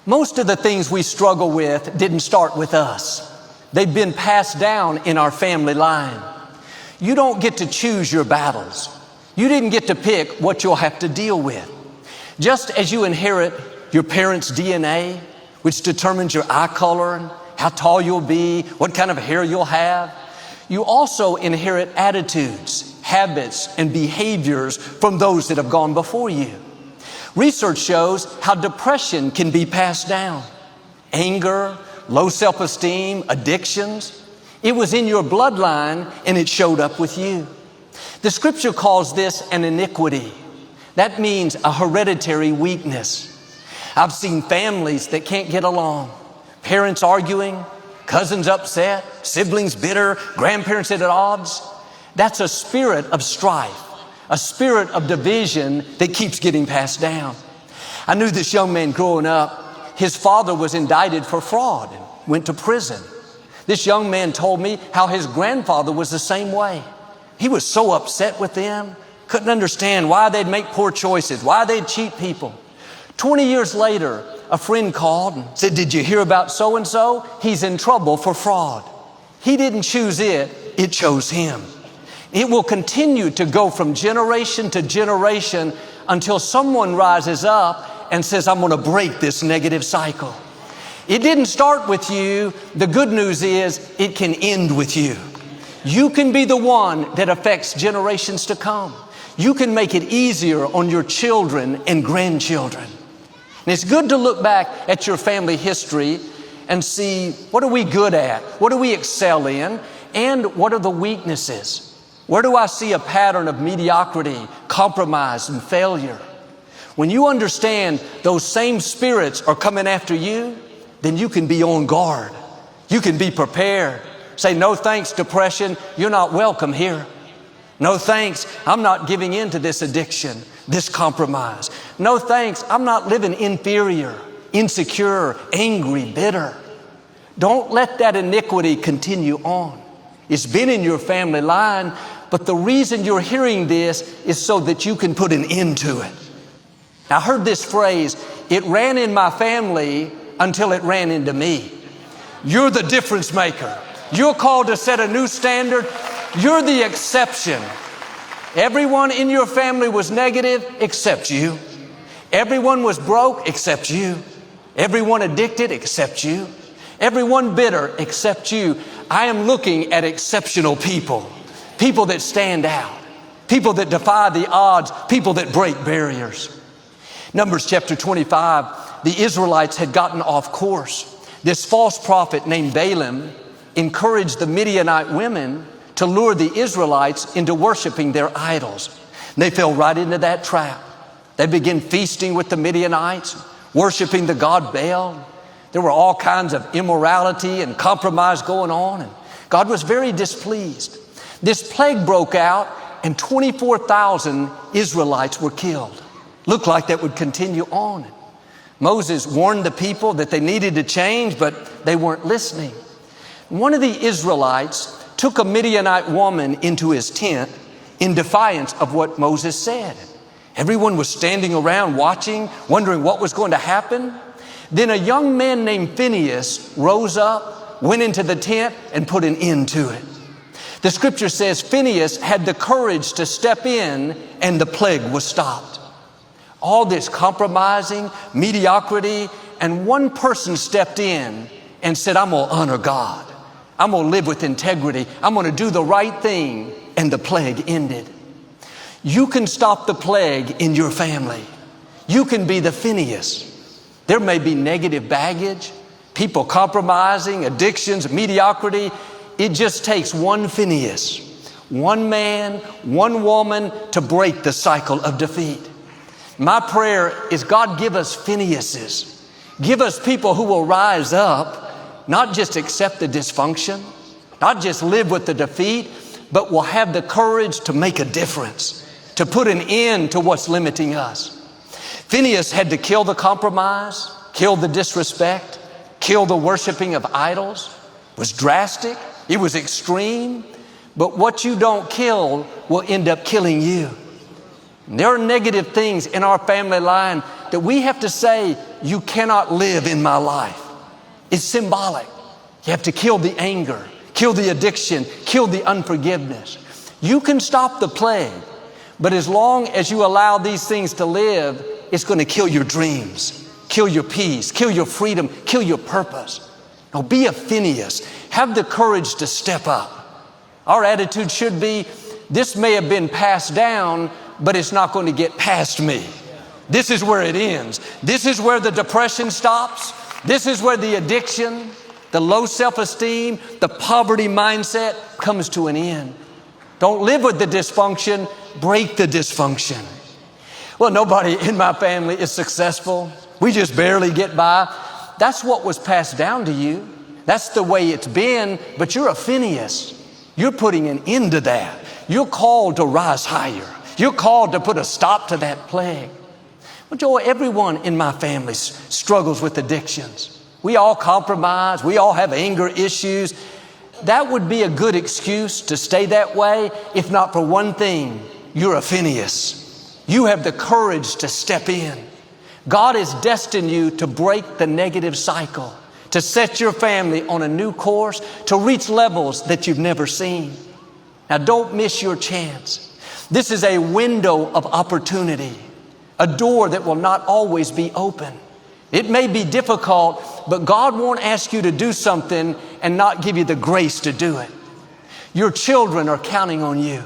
Most of the things we struggle with didn't start with us. They've been passed down in our family line. You don't get to choose your battles. You didn't get to pick what you'll have to deal with. Just as you inherit your parents' DNA, which determines your eye color and how tall you'll be, what kind of hair you'll have, you also inherit attitudes, habits, and behaviors from those that have gone before you. Research shows how depression can be passed down. Anger, low self-esteem, addictions. It was in your bloodline and it showed up with you. The scripture calls this an iniquity. That means a hereditary weakness. I've seen families that can't get along. Parents arguing, cousins upset, siblings bitter, grandparents at odds. That's a spirit of strife, a spirit of division that keeps getting passed down. I knew this young man growing up. His father was indicted for fraud and went to prison. This young man told me how his grandfather was the same way. He was so upset with them, couldn't understand why they'd make poor choices, why they'd cheat people. 20 years later, a friend called and said, "Did you hear about so-and-so? He's in trouble for fraud." He didn't choose it, it chose him. It will continue to go from generation to generation until someone rises up and says, "I'm going to break this negative cycle." It didn't start with you. The good news is it can end with you. You can be the one that affects generations to come. You can make it easier on your children and grandchildren. And it's good to look back at your family history and see, what are we good at? What do we excel in? And what are the weaknesses? Where do I see a pattern of mediocrity, compromise, and failure? When you understand those same spirits are coming after you, then you can be on guard. You can be prepared. Say, "No thanks, depression. You're not welcome here. No thanks. I'm not giving in to this addiction, this compromise. No thanks. I'm not living inferior, insecure, angry, bitter." Don't let that iniquity continue on. It's been in your family line, but the reason you're hearing this is so that you can put an end to it. I heard this phrase, "It ran in my family until it ran into me." You're the difference maker. You're called to set a new standard. You're the exception. Everyone in your family was negative except you. Everyone was broke except you. Everyone addicted except you. Everyone bitter except you. I am looking at exceptional people. People that stand out. People that defy the odds. People that break barriers. Numbers chapter 25, the Israelites had gotten off course. This false prophet named Balaam encouraged the Midianite women to lure the Israelites into worshiping their idols. They fell right into that trap. They began feasting with the Midianites, worshiping the god Baal. There were all kinds of immorality and compromise going on, and God was very displeased. This plague broke out, and 24,000 Israelites were killed. Looked like that would continue on. Moses warned the people that they needed to change, but they weren't listening. One of the Israelites took a Midianite woman into his tent in defiance of what Moses said. Everyone was standing around watching, wondering what was going to happen. Then a young man named Phinehas rose up, went into the tent, and put an end to it. The scripture says Phinehas had the courage to step in, and the plague was stopped. All this compromising, mediocrity, and one person stepped in and said, "I'm going to honor God. I'm going to live with integrity. I'm going to do the right thing." And the plague ended. You can stop the plague in your family. You can be the Phinehas. There may be negative baggage, people compromising, addictions, mediocrity. It just takes one Phinehas, one man, one woman to break the cycle of defeat. My prayer is, God, give us Phinehases. Give us people who will rise up, not just accept the dysfunction, not just live with the defeat, but will have the courage to make a difference, to put an end to what's limiting us. Phinehas had to kill the compromise, kill the disrespect, kill the worshiping of idols. It was drastic. It was extreme. But what you don't kill will end up killing you. And there are negative things in our family line that we have to say, you cannot live in my life. It's symbolic. You have to kill the anger, kill the addiction, kill the unforgiveness. You can stop the plague, but as long as you allow these things to live, it's going to kill your dreams, kill your peace, kill your freedom, kill your purpose. Now be a Phineas. Have the courage to step up. Our attitude should be, this may have been passed down, but it's not going to get past me. This is where it ends. This is where the depression stops. This is where the addiction, the low self-esteem, the poverty mindset comes to an end. Don't live with the dysfunction, break the dysfunction. Well, nobody in my family is successful. We just barely get by. That's what was passed down to you. That's the way it's been, but you're a Phineas. You're putting an end to that. You're called to rise higher. You're called to put a stop to that plague. Well, Joel, everyone in my family struggles with addictions. We all compromise. We all have anger issues. That would be a good excuse to stay that way, if not for one thing. You're a Phineas. You have the courage to step in. God has destined you to break the negative cycle, to set your family on a new course, to reach levels that you've never seen. Now, don't miss your chance. This is a window of opportunity, a door that will not always be open. It may be difficult, but God won't ask you to do something and not give you the grace to do it. Your children are counting on you.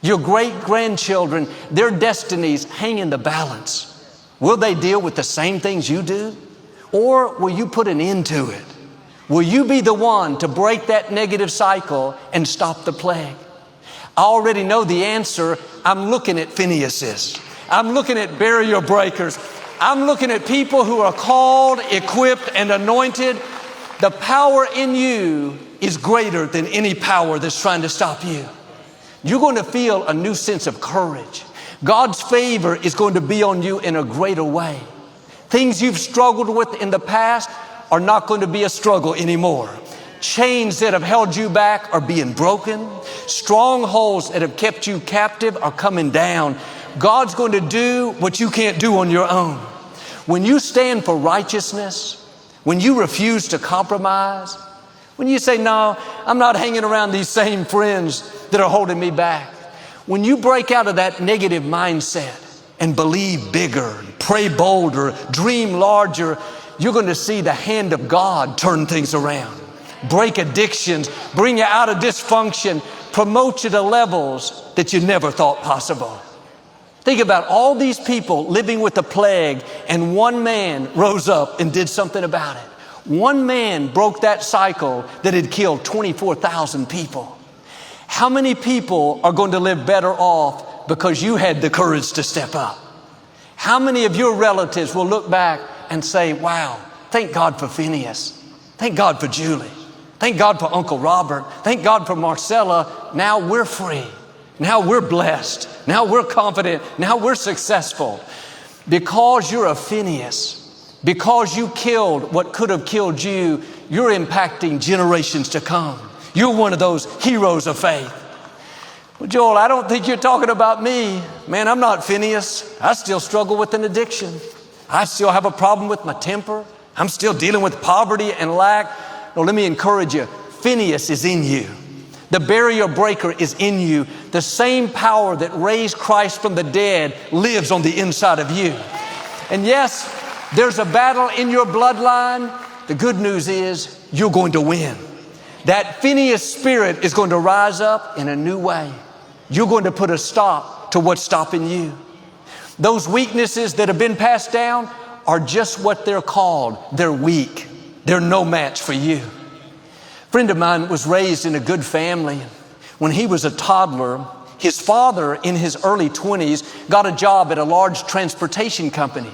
Your great-grandchildren, their destinies hang in the balance. Will they deal with the same things you do? Or will you put an end to it? Will you be the one to break that negative cycle and stop the plague? I already know the answer. I'm looking at Phineases. I'm looking at barrier breakers. I'm looking at people who are called, equipped, and anointed. The power in you is greater than any power that's trying to stop you. You're going to feel a new sense of courage. God's favor is going to be on you in a greater way. Things you've struggled with in the past are not going to be a struggle anymore. Chains that have held you back are being broken. Strongholds that have kept you captive are coming down. God's going to do what you can't do on your own. When you stand for righteousness, when you refuse to compromise, when you say, no, I'm not hanging around these same friends that are holding me back. When you break out of that negative mindset and believe bigger, pray bolder, dream larger, you're going to see the hand of God turn things around. Break addictions, bring you out of dysfunction, promote you to levels that you never thought possible. Think about all these people living with the plague, and one man rose up and did something about it. One man broke that cycle that had killed 24,000 people. How many people are going to live better off because you had the courage to step up? How many of your relatives will look back and say, wow, thank God for Phineas. Thank God for Julie. Thank God for Uncle Robert. Thank God for Marcella. Now we're free. Now we're blessed. Now we're confident. Now we're successful. Because you're a Phineas, because you killed what could have killed you, you're impacting generations to come. You're one of those heroes of faith. Well, Joel, I don't think you're talking about me. Man, I'm not Phineas. I still struggle with an addiction. I still have a problem with my temper. I'm still dealing with poverty and lack. No, let me encourage you. Phineas is in you. The barrier breaker is in you. The same power that raised Christ from the dead lives on the inside of you. And yes, there's a battle in your bloodline. The good news is you're going to win. That Phineas spirit is going to rise up in a new way. You're going to put a stop to what's stopping you. Those weaknesses that have been passed down are just what they're called. They're weak. They're no match for you. A friend of mine was raised in a good family. When he was a toddler, his father in his early 20s got a job at a large transportation company.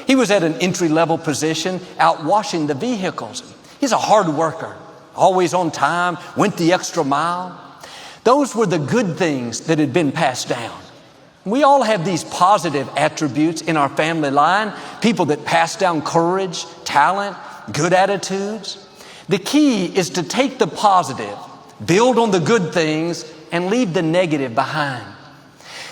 He was at an entry-level position out washing the vehicles. He's a hard worker, always on time, went the extra mile. Those were the good things that had been passed down. We all have these positive attributes in our family line, people that pass down courage, talent, good attitudes. The key is to take the positive, build on the good things, and leave the negative behind.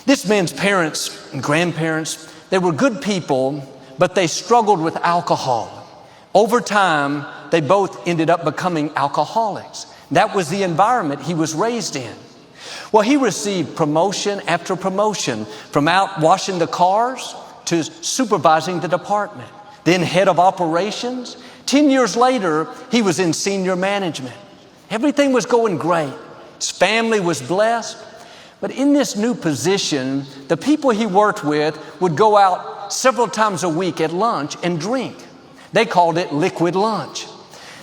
This man's parents and grandparents, they were good people, but they struggled with alcohol. Over time, they both ended up becoming alcoholics. That was the environment he was raised in. Well, he received promotion after promotion, from out washing the cars to supervising the department, then head of operations. 10 years later, he was in senior management. Everything was going great. His family was blessed. But in this new position, the people he worked with would go out several times a week at lunch and drink. They called it liquid lunch.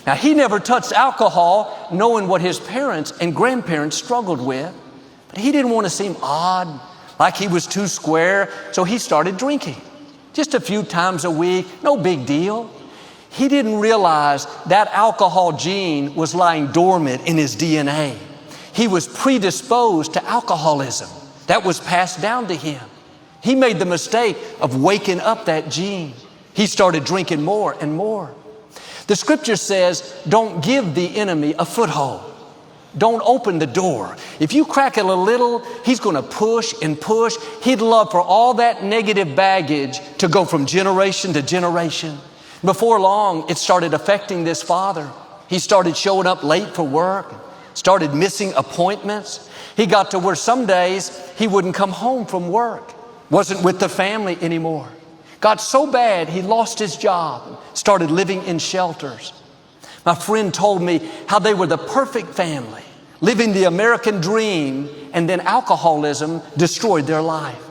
Now, he never touched alcohol, knowing what his parents and grandparents struggled with. But he didn't want to seem odd, like he was too square, so he started drinking. Just a few times a week, no big deal. He didn't realize that alcohol gene was lying dormant in his DNA. He was predisposed to alcoholism. That was passed down to him. He made the mistake of waking up that gene. He started drinking more and more. The scripture says, don't give the enemy a foothold. Don't open the door. If you crack it a little, he's going to push and push. He'd love for all that negative baggage to go from generation to generation. Before long, it started affecting this father. He started showing up late for work, started missing appointments. He got to where some days he wouldn't come home from work, wasn't with the family anymore. Got so bad he lost his job, started living in shelters. My friend told me how they were the perfect family, living the American dream, and then alcoholism destroyed their life.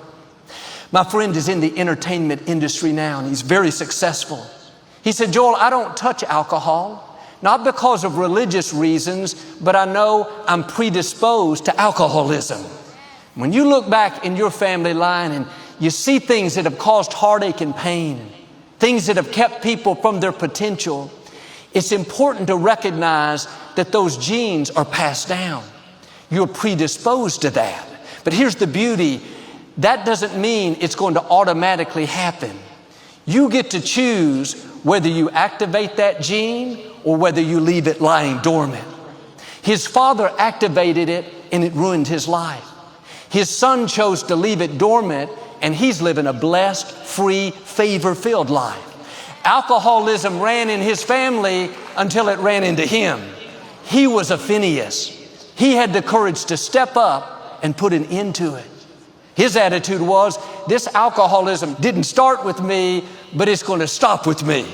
My friend is in the entertainment industry now, and he's very successful. He said, Joel, I don't touch alcohol, not because of religious reasons, but I know I'm predisposed to alcoholism. When you look back in your family line and you see things that have caused heartache and pain, things that have kept people from their potential, it's important to recognize that those genes are passed down. You're predisposed to that. But here's the beauty. That doesn't mean it's going to automatically happen. You get to choose whether you activate that gene or whether you leave it lying dormant. His father activated it and it ruined his life. His son chose to leave it dormant, and he's living a blessed, free, favor-filled life. Alcoholism ran in his family until it ran into him. He was a Phineas. He had the courage to step up and put an end to it. His attitude was, this alcoholism didn't start with me, but it's going to stop with me.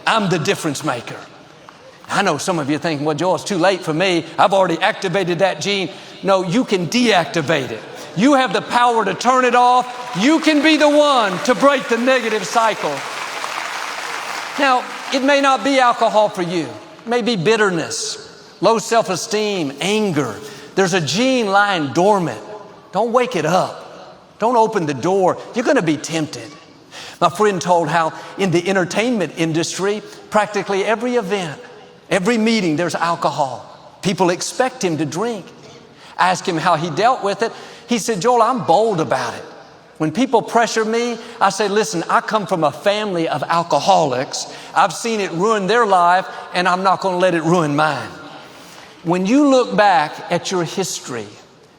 I'm the difference maker. I know some of you thinking, well, Joel, it's too late for me. I've already activated that gene. No, you can deactivate it. You have the power to turn it off. You can be the one to break the negative cycle. Now, it may not be alcohol for you. It may be bitterness, low self-esteem, anger. There's a gene lying dormant. Don't wake it up. Don't open the door. You're going to be tempted. My friend told how in the entertainment industry, practically every event, every meeting, there's alcohol. People expect him to drink. Ask him how he dealt with it. He said, Joel, I'm bold about it. When people pressure me, I say, listen, I come from a family of alcoholics. I've seen it ruin their life, and I'm not going to let it ruin mine. When you look back at your history,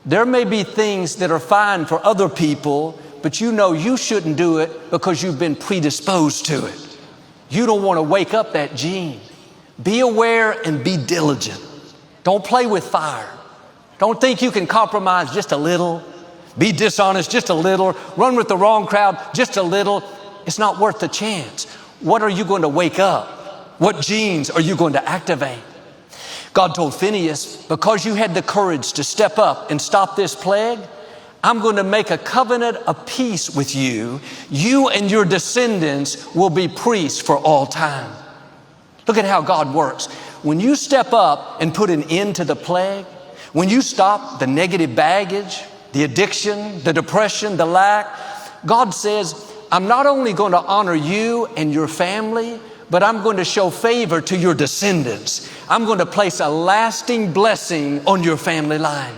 there may be things that are fine for other people, but you know you shouldn't do it because you've been predisposed to it. You don't want to wake up that gene. Be aware and be diligent. Don't play with fire. Don't think you can compromise just a little. Be dishonest just a little. Run with the wrong crowd just a little. It's not worth the chance. What are you going to wake up? What genes are you going to activate? God told Phineas, because you had the courage to step up and stop this plague, I'm going to make a covenant of peace with you. You and your descendants will be priests for all time. Look at how God works. When you step up and put an end to the plague, when you stop the negative baggage, the addiction, the depression, the lack, God says, I'm not only going to honor you and your family, but I'm going to show favor to your descendants. I'm going to place a lasting blessing on your family line.